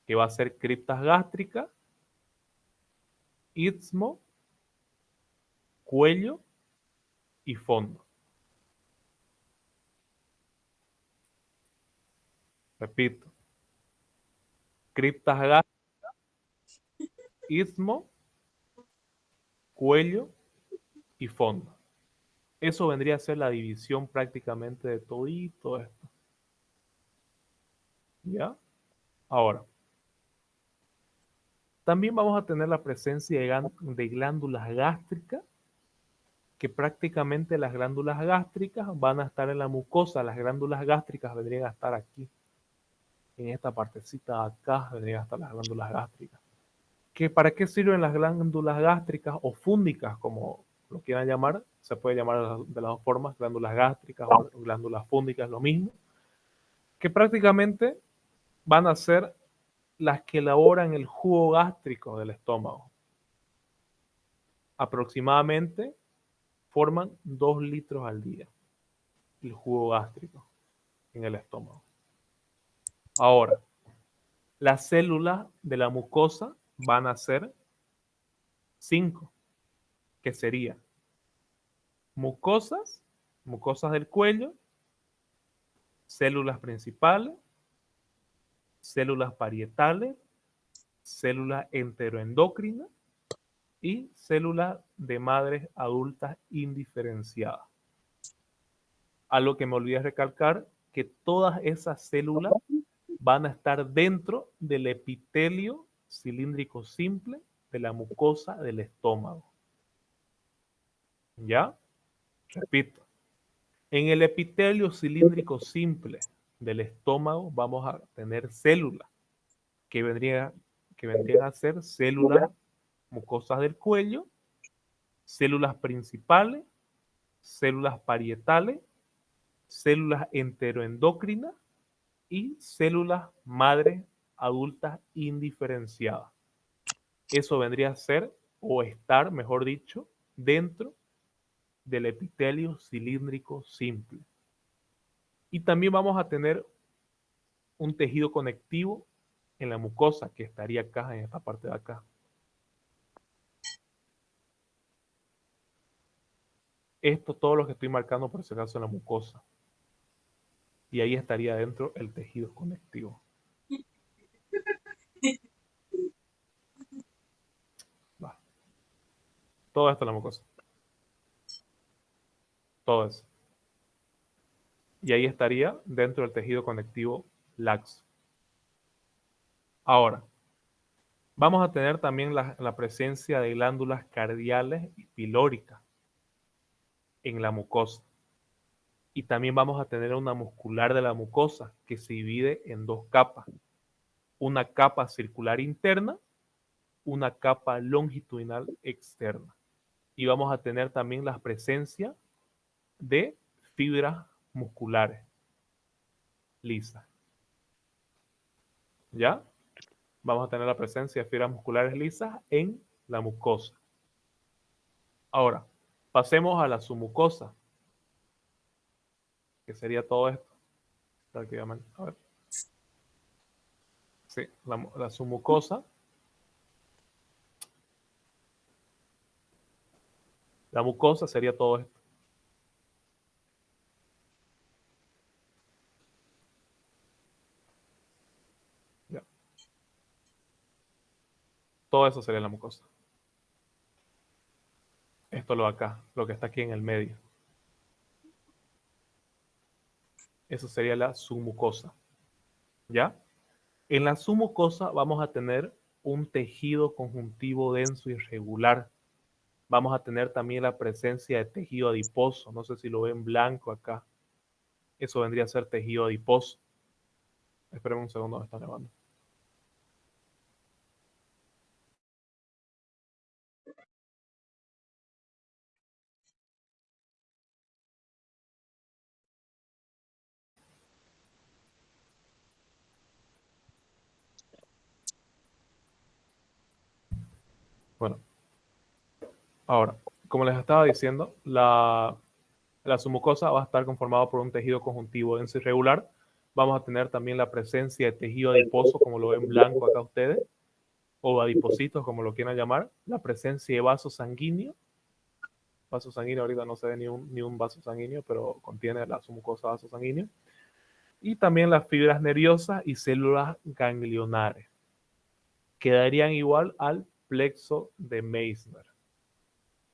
que va a ser criptas gástricas, istmo, cuello y fondo. Repito, criptas gástricas, istmo, cuello y fondo. Eso vendría a ser la división prácticamente de todo esto. ¿Ya? Ahora, también vamos a tener la presencia de glándulas gástricas, que prácticamente las glándulas gástricas van a estar en la mucosa. Las glándulas gástricas vendrían a estar aquí, en esta partecita de acá vendrían a estar las glándulas gástricas. ¿Para qué sirven las glándulas gástricas o fúngicas, como lo quieran llamar? Se puede llamar de las dos formas, glándulas gástricas o glándulas fúngicas, lo mismo. Que prácticamente van a ser las que elaboran el jugo gástrico del estómago. Aproximadamente forman 2 litros al día el jugo gástrico en el estómago. Ahora, las células de la mucosa van a ser 5, que serían mucosas, mucosas del cuello, células principales, células parietales, células enteroendocrinas y células de madres adultas indiferenciadas. Algo que me olvidé recalcar, que todas esas células van a estar dentro del epitelio cilíndrico simple de la mucosa del estómago. ¿Ya? Repito. En el epitelio cilíndrico simple del estómago vamos a tener células que vendrían a ser células mucosas del cuello, células principales, células parietales, células enteroendocrinas y células madres adultas indiferenciadas. Eso vendría a ser, o estar, mejor dicho, dentro del epitelio cilíndrico simple. Y también vamos a tener un tejido conectivo en la mucosa, que estaría acá, en esta parte de acá. Esto, todo lo que estoy marcando por si acaso en la mucosa. Y ahí estaría dentro el tejido conectivo. Va. Todo esto en la mucosa. Todo eso. Y ahí estaría dentro del tejido conectivo laxo. Ahora, vamos a tener también la presencia de glándulas cardiales y pilóricas en la mucosa. Y también vamos a tener una muscular de la mucosa que se divide en 2 capas. Una capa circular interna, una capa longitudinal externa. Y vamos a tener también la presencia de fibras musculares lisas. ¿Ya? Vamos a tener la presencia de fibras musculares lisas en la mucosa. Ahora, pasemos a la submucosa, que sería todo esto, prácticamente. A ver. Sí, la submucosa La mucosa sería todo esto. Ya. Todo eso sería la mucosa. Esto lo acá, lo que está aquí en el medio. Eso sería la submucosa. ¿Ya? En la submucosa vamos a tener un tejido conjuntivo denso y irregular. Vamos a tener también la presencia de tejido adiposo. No sé si lo ven blanco acá. Eso vendría a ser tejido adiposo. Esperen un segundo, me está nevando. Bueno, ahora, como les estaba diciendo, la submucosa va a estar conformada por un tejido conjuntivo denso y irregular. Vamos a tener también la presencia de tejido adiposo, como lo ven blanco acá ustedes, o adipocitos, como lo quieran llamar. La presencia de vaso sanguíneo. Vaso sanguíneo, ahorita no se ve ni un vaso sanguíneo, pero contiene la submucosa vaso sanguíneo. Y también las fibras nerviosas y células ganglionares. Quedarían igual al plexo de Meissner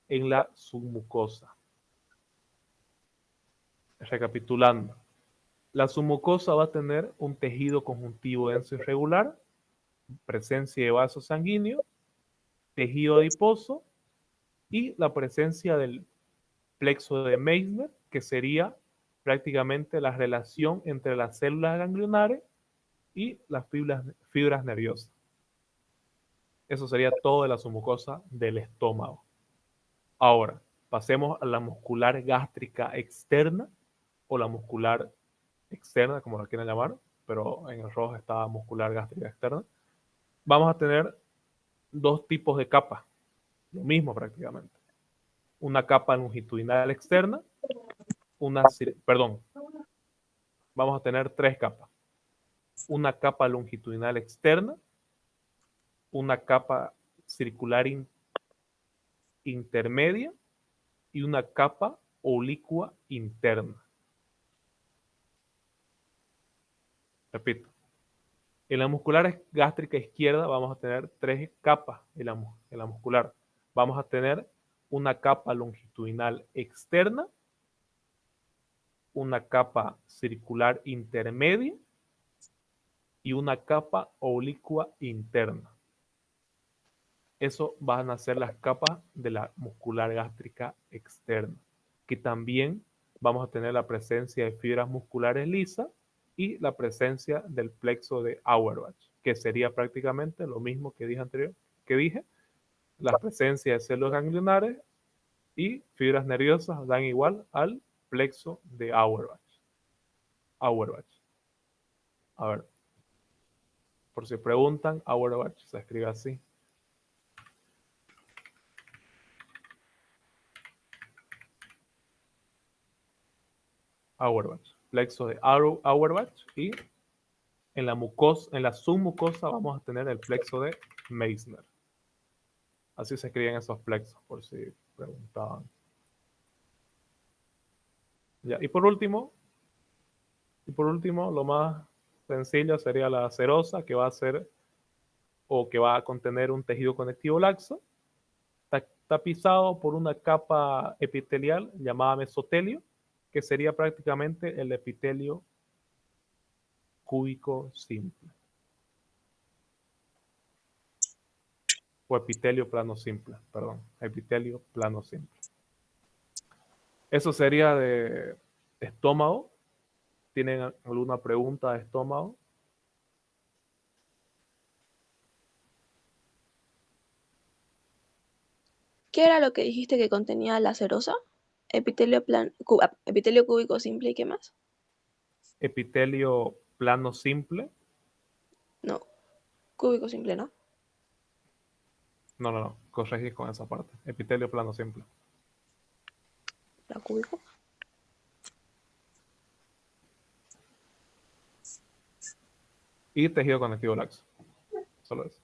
en la submucosa. Recapitulando, la submucosa va a tener un tejido conjuntivo denso y irregular, presencia de vaso sanguíneo, tejido adiposo y la presencia del plexo de Meissner, que sería prácticamente la relación entre las células ganglionares y las fibras nerviosas. Eso sería todo de la submucosa del estómago. Ahora, pasemos a la muscular gástrica externa o la muscular externa, como la quieran llamar, pero en el rojo está muscular gástrica externa. Vamos a tener dos tipos de capas, lo mismo prácticamente. Una capa longitudinal externa, vamos a tener tres capas. Una capa longitudinal externa, una capa circular intermedia y una capa oblicua interna. Repito, en la muscular gástrica izquierda vamos a tener tres capas en la muscular. Vamos a tener una capa longitudinal externa, una capa circular intermedia y una capa oblicua interna. Eso van a ser las capas de la muscular gástrica externa, que también vamos a tener la presencia de fibras musculares lisas y la presencia del plexo de Auerbach, que sería prácticamente lo mismo que dije, la presencia de células ganglionares y fibras nerviosas dan igual al plexo de Auerbach. A ver, por si preguntan, Auerbach se escribe así. Auerbach, plexo de Auerbach, y en la submucosa vamos a tener el plexo de Meissner. Así se escriben esos plexos, por si preguntaban. Ya, y por último, lo más sencillo sería la serosa, que va a ser o que va a contener un tejido conectivo laxo, tapizado por una capa epitelial llamada mesotelio, que sería prácticamente el epitelio cúbico simple. O epitelio plano simple, perdón, epitelio plano simple. Eso sería de estómago. ¿Tienen alguna pregunta de estómago? ¿Qué era lo que dijiste que contenía la serosa? Epitelio cúbico simple, ¿y qué más? Epitelio plano simple. No, cúbico simple, ¿no? No, corregí con esa parte. Epitelio plano simple. ¿La cúbico? Y tejido conectivo laxo. Solo eso.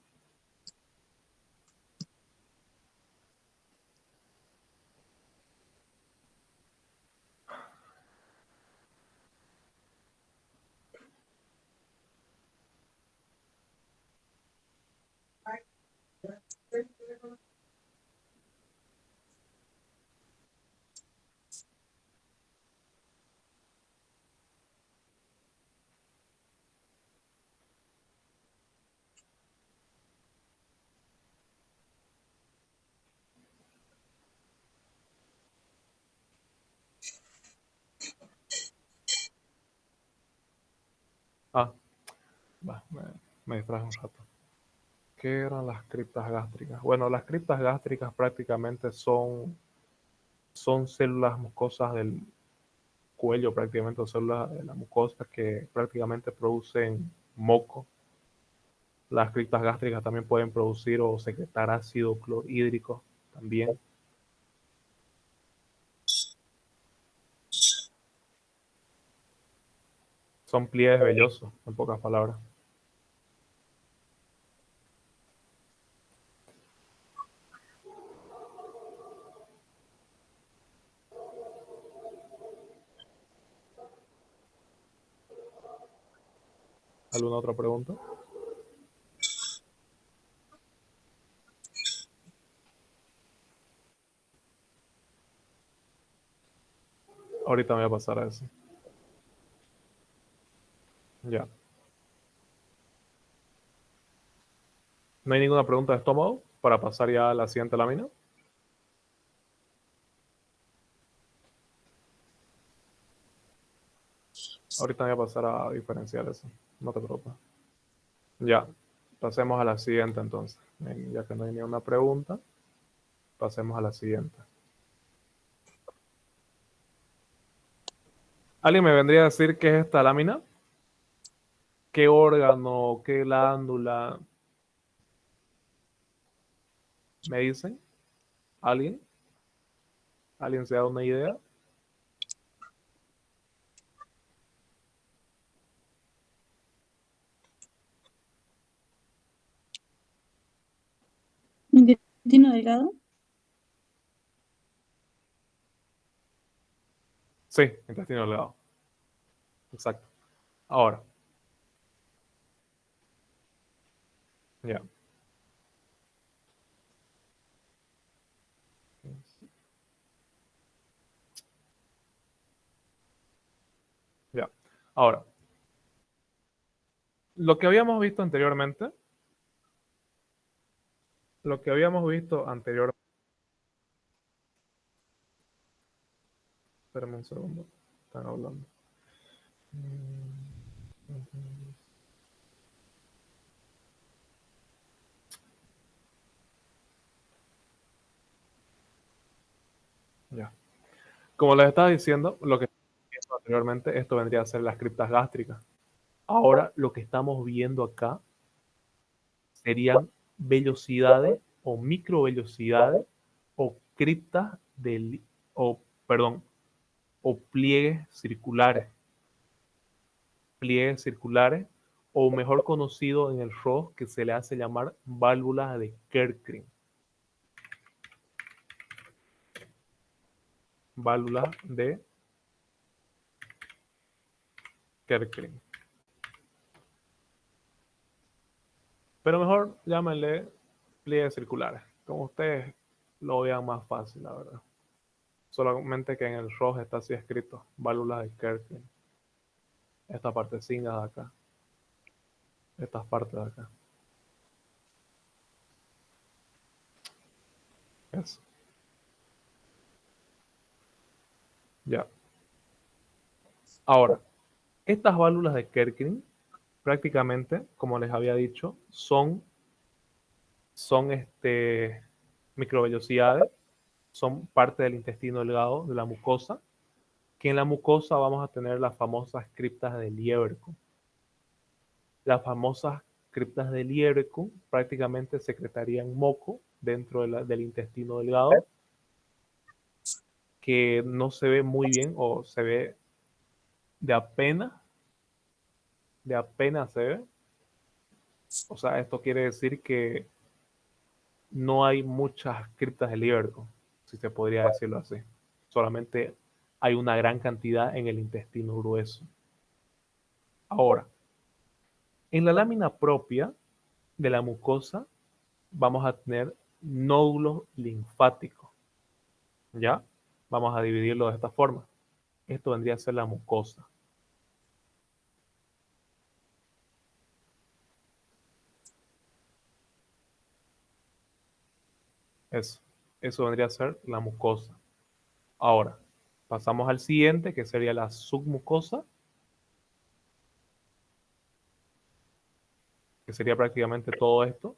Ah, va, me distraje un rato. ¿Qué eran las criptas gástricas? Bueno, las criptas gástricas prácticamente son células mucosas del cuello, prácticamente, o células de la mucosa que prácticamente producen moco. Las criptas gástricas también pueden producir o secretar ácido clorhídrico también. Son pliegues vellosos, en pocas palabras. ¿Alguna otra pregunta? Ahorita me voy a pasar a eso. Ya. ¿No hay ninguna pregunta de estómago para pasar ya a la siguiente lámina? Ahorita me voy a pasar a diferenciar eso. No te preocupes. Ya. Pasemos a la siguiente entonces. Ya que no hay ninguna pregunta, pasemos a la siguiente. ¿Alguien me vendría a decir qué es esta lámina? ¿Qué órgano? ¿Qué glándula? ¿Me dicen? ¿Alguien? ¿Alguien se da una idea? Intestino delgado. Sí, intestino delgado. Exacto. Ahora, ya. Ya. Ahora, lo que habíamos visto anteriormente, espérame un segundo, están hablando. Ya. Como les estaba diciendo, lo que visto anteriormente, esto vendría a ser las criptas gástricas. Ahora, lo que estamos viendo acá serían vellosidades o microvellosidades o criptas o, perdón, o pliegues circulares, o mejor conocido en el ROS que se le hace llamar válvulas de Kerckring. Válvulas de Kerckring. Pero mejor llámenle pliegues circulares, como ustedes lo vean más fácil, la verdad. Solamente que en el ROS está así escrito, válvulas de Kerckring. Esta partecita de acá. Estas partes de acá. Eso. Ya. Ahora, estas válvulas de Kerckring prácticamente, como les había dicho, son microvellosidades, son parte del intestino delgado, de la mucosa, que en la mucosa vamos a tener las famosas criptas de Lieberkühn. Las famosas criptas de Lieberkühn prácticamente secretarían moco dentro del intestino delgado, que no se ve muy bien o se ve de apenas se ve. O sea, esto quiere decir que no hay muchas criptas de Lieberkühn, si se podría decirlo así. Solamente hay una gran cantidad en el intestino grueso. Ahora, en la lámina propia de la mucosa vamos a tener nódulos linfáticos. ¿Ya? Vamos a dividirlo de esta forma. Esto vendría a ser la mucosa. Eso vendría a ser la mucosa. Ahora, pasamos al siguiente, que sería la submucosa. sería prácticamente todo esto: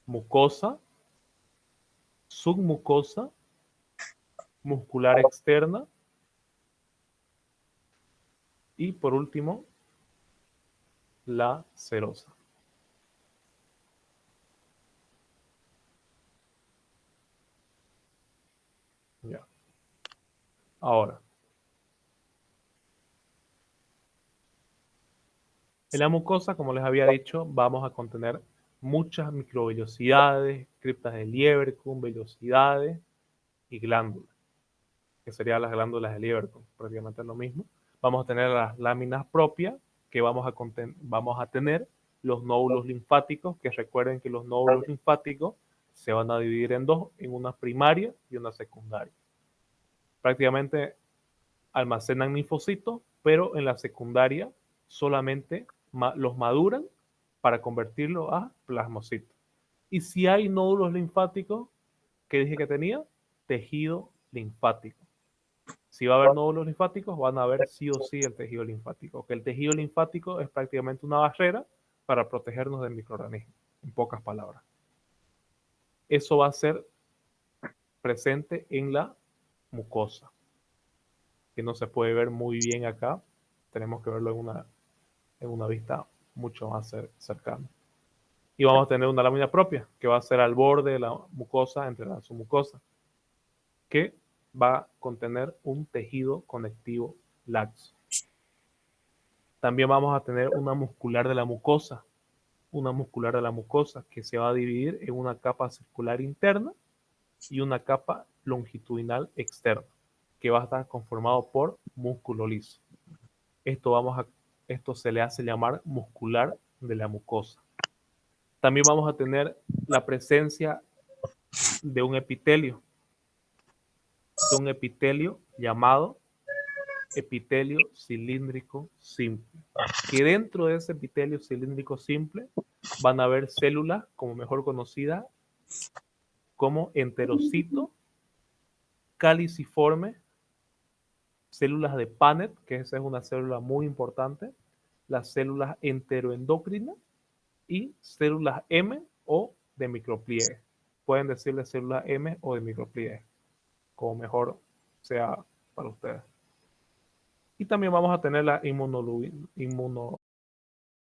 mucosa, submucosa, muscular externa y por último la serosa. Ya. Ahora, en la mucosa, como les había dicho, vamos a contener muchas microvellosidades, criptas de Lieberkühn, vellosidades y glándulas, que serían las glándulas de Lieberkühn, prácticamente lo mismo. Vamos a tener las láminas propias, que vamos a tener los nódulos linfáticos, que recuerden que los nódulos linfáticos se van a dividir en dos, en una primaria y una secundaria. Prácticamente almacenan linfocitos, pero en la secundaria solamente los maduran para convertirlos a plasmocitos. Y si hay nódulos linfáticos, ¿qué dije que tenía? Tejido linfático. Si va a haber nódulos linfáticos, van a haber sí o sí el tejido linfático. Que el tejido linfático es prácticamente una barrera para protegernos del microorganismo, en pocas palabras. Eso va a ser presente en la mucosa, que no se puede ver muy bien acá. Tenemos que verlo en una vista mucho más cercana. Y vamos a tener una lámina propia, que va a ser al borde de la mucosa, entre la submucosa, que va a contener un tejido conectivo laxo. También vamos a tener una muscular de la mucosa, que se va a dividir en una capa circular interna y una capa longitudinal externa, que va a estar conformado por músculo liso. Esto se le hace llamar muscular de la mucosa. También vamos a tener la presencia de un epitelio llamado epitelio cilíndrico simple, que dentro de ese epitelio cilíndrico simple van a haber células, como mejor conocida como enterocito caliciforme, células de Paneth, que esa es una célula muy importante, las células enteroendocrinas y células M o de micropliegue. Pueden decirle células M o de micropliegue, como mejor sea para ustedes. Y también vamos a tener la